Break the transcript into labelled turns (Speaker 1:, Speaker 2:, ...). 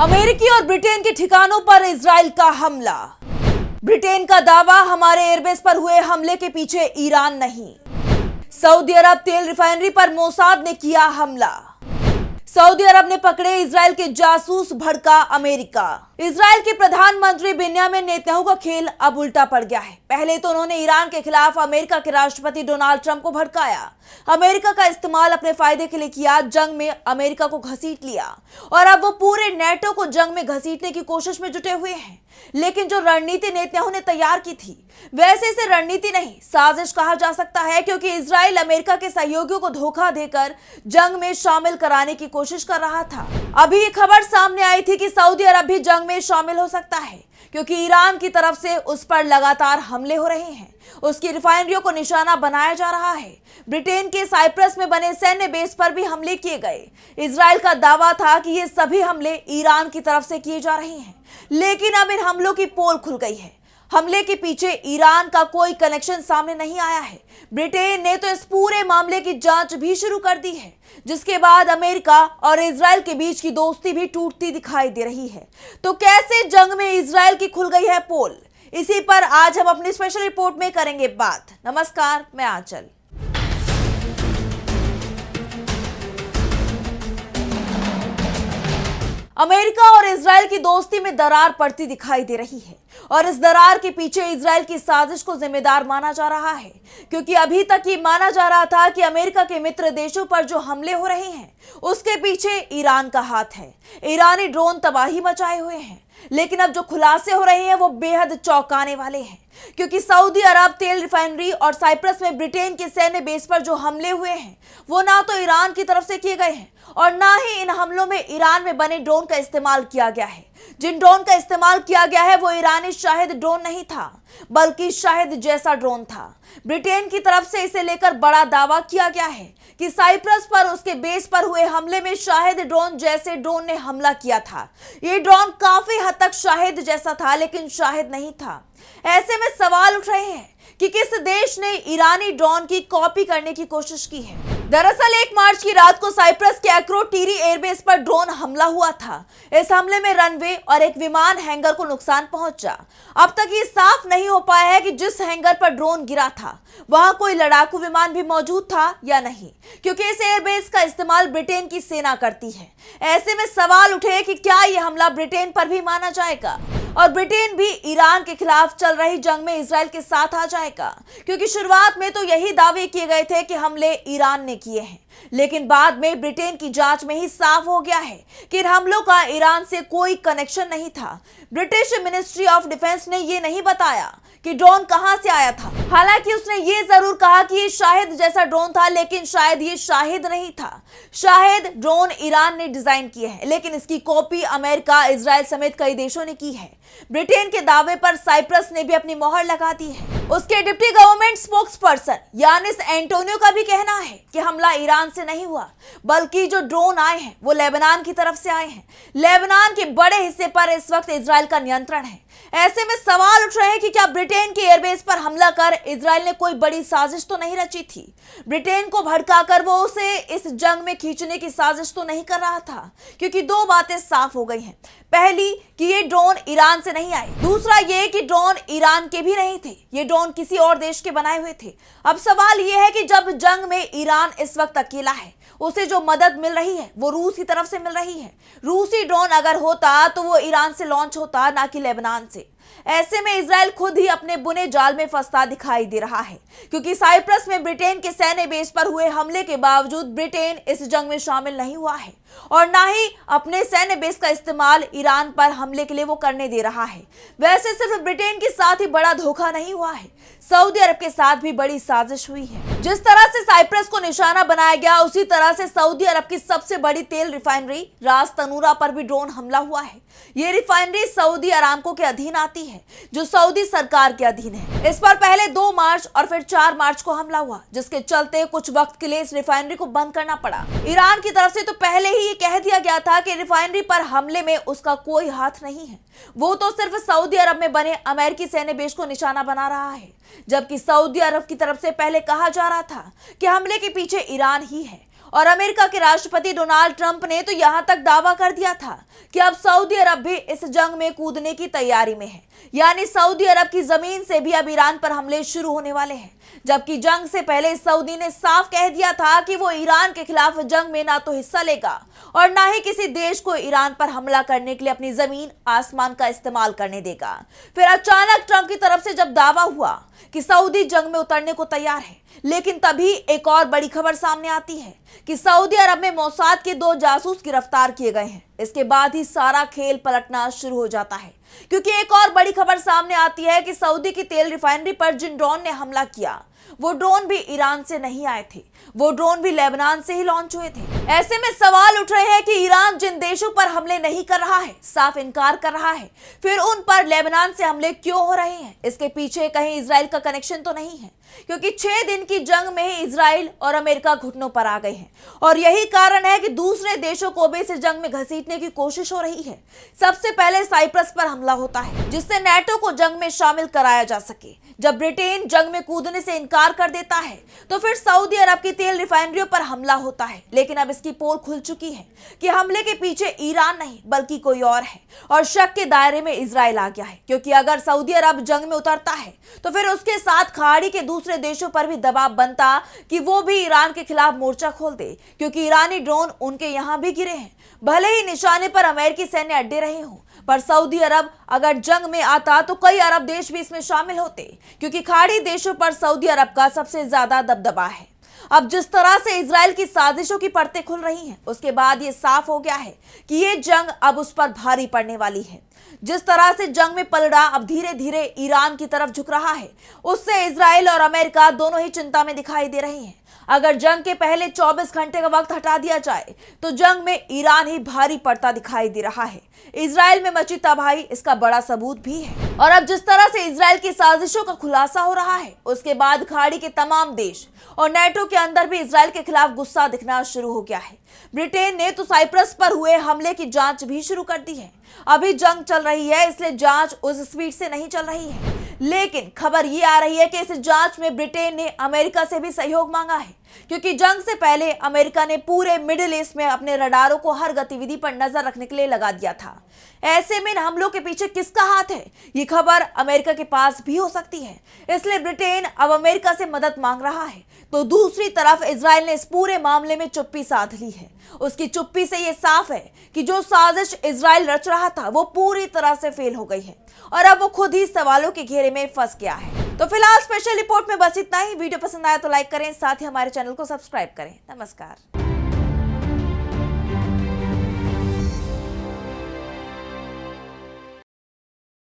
Speaker 1: अमेरिकी और ब्रिटेन के ठिकानों पर इजराइल का हमला। ब्रिटेन का दावा, हमारे एयरबेस पर हुए हमले के पीछे ईरान नहीं। सऊदी अरब तेल रिफाइनरी पर मोसाद ने किया हमला। सऊदी अरब ने पकड़े इजराइल के जासूस, भड़का अमेरिका। इजराइल के प्रधानमंत्री बेंजामिन नेतन्याहू का खेल अब उल्टा पड़ गया है। पहले तो उन्होंने ईरान के खिलाफ अमेरिका के राष्ट्रपति डोनाल्ड ट्रंप को भड़काया, अमेरिका का इस्तेमाल अपने फायदे के लिए किया, जंग में अमेरिका को घसीट लिया और अब वो पूरे नेटो को जंग में घसीटने की कोशिश में जुटे हुए हैं। लेकिन जो रणनीति नेतन्याहू ने तैयार की थी, वैसे इसे रणनीति नहीं, साजिश कहा जा सकता है, क्योंकि इजराइल अमेरिका के सहयोगियों को धोखा देकर जंग में शामिल कराने की कोशिश कर रहा था। अभी ये खबर सामने आई थी कि सऊदी अरब भी जंग में शामिल हो सकता है, क्योंकि ईरान की तरफ से उस पर लगातार हमले हो रहे हैं। उसकी रिफाइनरियों को निशाना बनाया जा रहा है। ब्रिटेन के साइप्रस में बने सैन्य बेस पर भी हमले किए गए। इजराइल का दावा था कि ये सभी हमले ईरान की तरफ से किए जा रहे हैं, लेकिन अब इन हमलों की पोल खुल गई है। हमले के पीछे ईरान का कोई कनेक्शन सामने नहीं आया है। ब्रिटेन ने तो इस पूरे मामले की जांच भी शुरू कर दी है, जिसके बाद अमेरिका और इजराइल के बीच की दोस्ती भी टूटती दिखाई दे रही है। तो कैसे जंग में इजराइल की खुल गई है पोल, इसी पर आज हम अपनी स्पेशल रिपोर्ट में करेंगे बात। नमस्कार, मैं आंचल। अमेरिका और इजराइल की दोस्ती में दरार पड़ती दिखाई दे रही है और इस दरार के पीछे इजराइल की साजिश को जिम्मेदार माना जा रहा है, क्योंकि अभी तक ये माना जा रहा था कि अमेरिका के मित्र देशों पर जो हमले हो रहे हैं उसके पीछे ईरान का हाथ है। ईरानी ड्रोन तबाही मचाए हुए हैं, लेकिन अब जो खुलासे हो रहे हैं वो बेहद चौंकाने वाले हैं, क्योंकि सऊदी अरब तेल रिफाइनरी और साइप्रस में ब्रिटेन के सैन्य बेस पर जो हमले हुए हैं वो ना तो ईरान की तरफ से किए गए हैं और ना ही इन हमलों में ईरान में बने ड्रोन का इस्तेमाल किया गया है। जिन ड्रोन का इस्तेमाल किया गया है वो ईरानी शाहिद ड्रोन नहीं था, बल्कि शाहिद जैसा ड्रोन था। ब्रिटेन की तरफ से इसे लेकर बड़ा दावा किया गया है कि साइप्रस पर उसके बेस पर हुए हमले में शाहिद ड्रोन जैसे ड्रोन ने हमला किया था। ये ड्रोन काफी हद तक शाहिद जैसा था, लेकिन शाहिद नहीं था। ऐसे में सवाल उठ रहे हैं कि किस देश ने ईरानी ड्रोन की कॉपी करने की कोशिश की है। दरअसल 1 मार्च की रात को साइप्रस के एक्रोटीरी एयरबेस पर ड्रोन हमला हुआ था। इस हमले में रनवे और एक विमान हैंगर को नुकसान पहुंचा। अब तक ये साफ नहीं हो पाया है कि जिस हैंगर पर ड्रोन गिरा था वहां कोई लड़ाकू विमान भी मौजूद था या नहीं, क्योंकि इस एयरबेस का इस्तेमाल ब्रिटेन की सेना करती है। ऐसे में सवाल उठे कि क्या यह हमला ब्रिटेन पर भी माना जाएगा और ब्रिटेन भी ईरान के खिलाफ चल रही जंग में इजराइल के साथ आ जाएगा, क्योंकि शुरुआत में तो यही दावे किए गए थे कि हमले ईरान ने किए हैं, लेकिन बाद में ब्रिटेन की जांच में ही साफ हो गया है कि इन हमलों का ईरान से कोई कनेक्शन नहीं था। ब्रिटिश मिनिस्ट्री ऑफ डिफेंस ने यह नहीं बताया कि ड्रोन कहां से आया था। हालांकि उसने ये जरूर कहा कि ये शाहिद जैसा ड्रोन था, लेकिन शायद ये शाहिद नहीं था। शाहिद ड्रोन ईरान ने डिजाइन किए हैं, लेकिन इसकी कॉपी अमेरिका, इजराइल समेत कई देशों ने की है। ब्रिटेन के दावे पर साइप्रस ने भी अपनी मोहर लगा दी है। उसके deputy government spokes person Yannis Antonio का भी कहना है कि हमला ईरान से नहीं हुआ, बल्कि जो ड्रोन आए हैं वो लेबनान की तरफ से आए हैं। लेबनान के बड़े हिस्से पर इस वक्त इजराइल का नियंत्रण है। ऐसे में सवाल उठ रहे हैं कि क्या ब्रिटेन के एयरबेस पर हमला कर इजराइल ने कोई बड़ी साजिश तो नहीं रची थी? ब्रिटेन को भड़काकर वो उसे इस जंग में खींचने की साजिश तो नहीं कर रहा था? क्योंकि दो बातें साफ हो गई हैं। पहली कि ये ड्रोन ईरान से नहीं आए, दूसरा ये कि ड्रोन ईरान के भी नहीं थे, ये ड्रोन किसी और देश के बनाए हुए थे। अब सवाल ये है कि जब जंग में ईरान इस वक्त अकेला है, उसे जो मदद मिल रही है वो रूस की तरफ से मिल रही है। रूसी ड्रोन अगर होता तो वो ईरान से लॉन्च होता, ना कि लेबनान से। ऐसे में इजराइल खुद ही अपने बुने जाल में फंसता दिखाई दे रहा है, क्योंकि साइप्रस में ब्रिटेन के सैन्य बेस पर हुए हमले के बावजूद ब्रिटेन इस जंग में शामिल नहीं हुआ है और ना ही अपने सैन्य बेस का इस्तेमाल ईरान पर हमले के लिए वो करने दे रहा है। वैसे सिर्फ ब्रिटेन के साथ ही बड़ा धोखा नहीं हुआ है, सऊदी अरब के साथ भी बड़ी साजिश हुई है। जिस तरह से साइप्रस को निशाना बनाया गया, उसी तरह से सऊदी अरब की सबसे बड़ी तेल रिफाइनरी रास तनूरा पर भी ड्रोन हमला हुआ है। ये रिफाइनरी सऊदी अरामको के अधीन आती है, जो सऊदी सरकार के अधीन है। इस पर पहले 2 मार्च और फिर 4 मार्च को हमला हुआ, जिसके चलते कुछ वक्त के लिए इस रिफाइनरी को बंद करना पड़ा। ईरान की तरफ से तो पहले ही ये कह दिया गया था कि रिफाइनरी पर हमले में उसका कोई हाथ नहीं है, वो तो सिर्फ सऊदी अरब में बने अमेरिकी सैन्य बेस को निशाना बना रहा है। जबकि सऊदी अरब की तरफ से पहले कहा जा रहा था कि हमले के पीछे ईरान ही है और अमेरिका के राष्ट्रपति डोनाल्ड ट्रंप ने तो यहां तक दावा कर दिया था कि अब सऊदी अरब भी इस जंग में कूदने की तैयारी में है, यानी सऊदी अरब की जमीन से भी अब ईरान पर हमले शुरू होने वाले हैं। जबकि जंग से पहले सऊदी ने साफ कह दिया था कि वो ईरान के खिलाफ जंग में ना तो हिस्सा लेगा और ना ही किसी देश को ईरान पर हमला करने के लिए अपनी जमीन आसमान का इस्तेमाल करने देगा। फिर अचानक ट्रंप की तरफ से जब दावा हुआ कि सऊदी जंग में उतरने को तैयार है, लेकिन तभी एक और बड़ी खबर सामने आती है कि सऊदी अरब में मोसाद के 2 जासूस गिरफ्तार किए गए हैं। इसके बाद ही सारा खेल पलटना शुरू हो जाता है, क्योंकि एक और बड़ी खबर सामने आती है कि सऊदी की तेल रिफाइनरी पर जिन ड्रोन ने हमला किया वो ड्रोन भी ईरान से नहीं आए थे, वो ड्रोन भी लेबनान से ही लॉन्च हुए थे। ऐसे में सवाल उठ रहे हैं कि ईरान जिन देशों पर हमले नहीं कर रहा है, साफ इनकार कर रहा है, फिर उन पर लेबनान से हमले क्यों हो रहे हैं? इसके पीछे कहीं इजराइल का कनेक्शन तो नहीं है? क्योंकि 6 दिन की जंग में ही इजराइल और अमेरिका घुटनों पर आ गए हैं और यही कारण है कि दूसरे देशों को भी इस जंग में घसीटने की कोशिश हो रही है। सबसे पहले साइप्रस पर हमला होता है, जिससे नाटो को जंग में शामिल कराया जा सके। जब ब्रिटेन जंग में कूदने से इनकार कर देता है तो फिर सऊदी अरब की तेल रिफाइनरियों पर हमला होता है। लेकिन अब इसकी पोल खुल चुकी है कि हमले के पीछे ईरान नहीं बल्कि कोई और है और शक के दायरे में इजराइल आ गया है, क्योंकि अगर सऊदी अरब जंग में उतरता है तो फिर उसके साथ खाड़ी के दूसरे देशों पर भी दबाव बनता कि वो भी ईरान के खिलाफ मोर्चा खोल दे, क्योंकि ईरानी ड्रोन उनके यहां भी गिरे हैं। भले ही निशाने पर अमेरिकी सैन्य अड्डे रहे हों, पर सऊदी अरब अगर जंग में आता तो कई अरब देश भी इसमें शामिल होते, क्योंकि खाड़ी देशों पर सऊदी अरब का सबसे ज्यादा दबदबा है। अब जिस तरह से इजराइल की साजिशों की परतें खुल रही हैं, उसके बाद ये साफ हो गया है कि ये जंग अब उस पर भारी पड़ने वाली है। जिस तरह से जंग में पलड़ा अब धीरे धीरे ईरान की तरफ झुक रहा है, उससे इजराइल और अमेरिका दोनों ही चिंता में दिखाई दे रहे हैं। अगर जंग के पहले 24 घंटे का वक्त हटा दिया जाए तो जंग में ईरान ही भारी पड़ता दिखाई दे रहा है। इजराइल में मची तबाही इसका बड़ा सबूत भी है। और अब जिस तरह से इजराइल की साजिशों का खुलासा हो रहा है, उसके बाद खाड़ी के तमाम देश और नाटो के अंदर भी इजराइल के खिलाफ गुस्सा दिखना शुरू हो गया है। ब्रिटेन ने तो साइप्रस पर हुए हमले की जांच भी शुरू कर दी है। अभी जंग चल रही है, इसलिए जांच उस स्पीड से नहीं चल रही है, लेकिन खबर ये आ रही है कि इस जांच में ब्रिटेन ने अमेरिका से भी सहयोग मांगा है, क्योंकि जंग से पहले अमेरिका ने पूरे मिडिल ईस्ट में अपने रडारों को हर गतिविधि पर नजर रखने के लिए लगा दिया था। ऐसे में इन हमलों के पीछे किसका हाथ है, ये खबर अमेरिका के पास भी हो सकती है। इसलिए ब्रिटेन अब अमेरिका से मदद मांग रहा है, तो दूसरी तरफ इजराइल ने इस पूरे मामले में चुप्पी साध ली है। उसकी चुप्पी से ये साफ है कि जो साजिश इजराइल रच रहा था वो पूरी तरह से फेल हो गई है और अब वो खुद ही सवालों के घेरे में फंस गया है। तो फिलहाल स्पेशल रिपोर्ट में बस इतना ही। वीडियो पसंद आया तो लाइक करें, साथ ही हमारे चैनल को सब्सक्राइब करें। नमस्कार।